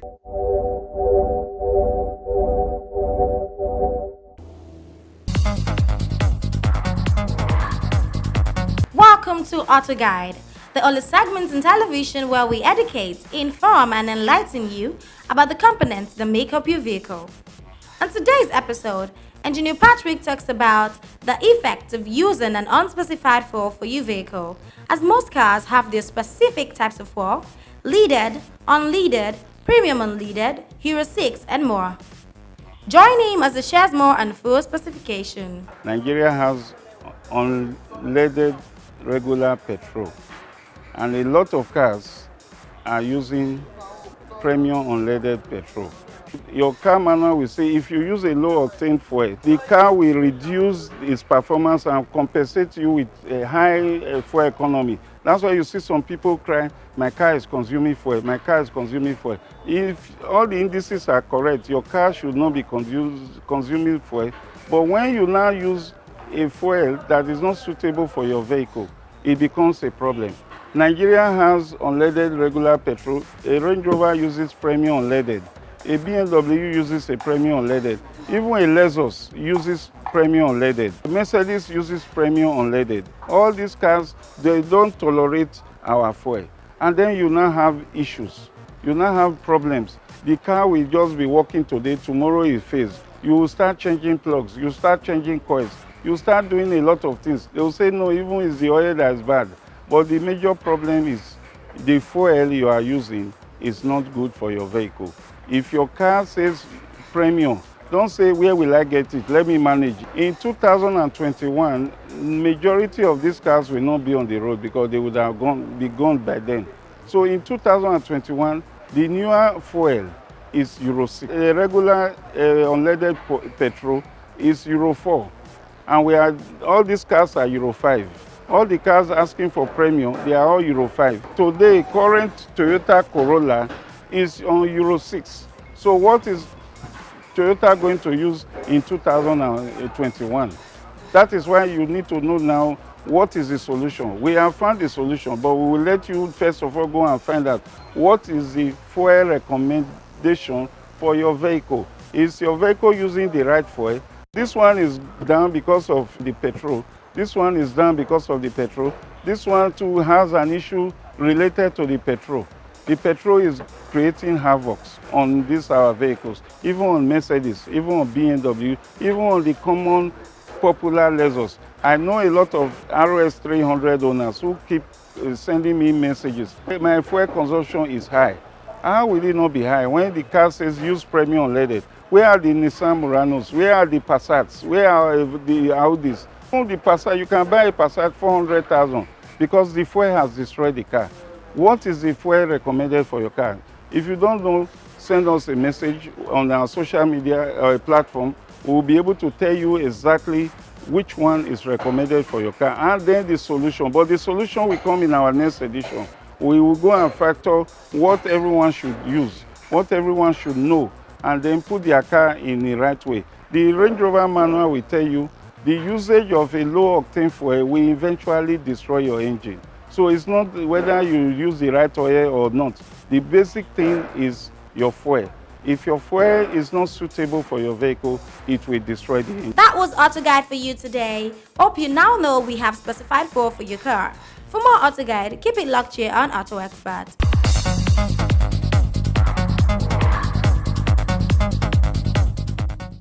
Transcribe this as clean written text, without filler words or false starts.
Welcome to Auto Guide, the only segment in television where we educate, inform, and enlighten you about the components that make up your vehicle. On today's episode, Engineer Patrick talks about the effect of using an unspecified fuel for your vehicle, as most cars have their specific types of fuel: leaded, unleaded, premium unleaded, Euro 6, and more. Join him as he shares more on fuel specification. Nigeria has unleaded regular petrol, and a lot of cars are using premium unleaded petrol. Your car manual will say if you use a low octane fuel, the car will reduce its performance and compensate you with a high fuel economy. That's why you see some people cry, my car is consuming fuel, my car is consuming fuel. If all the indices are correct, your car should not be consuming fuel. But when you now use a fuel that is not suitable for your vehicle, it becomes a problem. Nigeria has unleaded regular petrol. A Range Rover uses premium unleaded. A BMW uses a premium unleaded. Even a Lexus uses premium unleaded. Mercedes uses premium unleaded. All these cars, they don't tolerate our fuel. And then you now have issues. You now have problems. The car will just be working today, tomorrow it fails. You will start changing plugs, you start changing coils, you start doing a lot of things. They will say, no, even it's the oil that is bad. But the major problem is the fuel you are using is not good for your vehicle. If your car says premium, don't say, where will I get it? Let me manage. In 2021, majority of these cars will not be on the road because they would have be gone by then. So in 2021, the newer fuel is Euro 6. A regular unleaded petrol is Euro 4. And all these cars are Euro 5. All the cars asking for premium, they are all Euro 5. Today, current Toyota Corolla is on Euro 6. So what is Toyota going to use in 2021? That is why you need to know now what is the solution. We have found the solution, but we will let you first of all go and find out what is the fuel recommendation for your vehicle. Is your vehicle using the right fuel? This one is down because of the petrol. This one is down because of the petrol. This one too has an issue related to the petrol. The petrol is creating havoc on these our vehicles, even on Mercedes, even on BMW, even on the common popular Lexus. I know a lot of RS 300 owners who keep sending me messages. My fuel consumption is high. How will it not be high when the car says use premium unleaded? Where are the Nissan Muranos? Where are the Passats? Where are the Audis? The Passat, you can buy a Passat 400,000 because the fuel has destroyed the car. What is the fuel recommended for your car? If you don't know, send us a message on our social media platform. We'll be able to tell you exactly which one is recommended for your car and then the solution. But the solution will come in our next edition. We will go and factor what everyone should use, what everyone should know, and then put their car in the right way. The Range Rover manual will tell you the usage of a low octane fuel will eventually destroy your engine. So it's not whether you use the right oil or not. The basic thing is your fuel. If your fuel is not suitable for your vehicle, it will destroy the engine. That was Auto Guide for you today. Hope you now know we have specified fuel for your car. For more Auto Guide, keep it locked here on Auto Expert.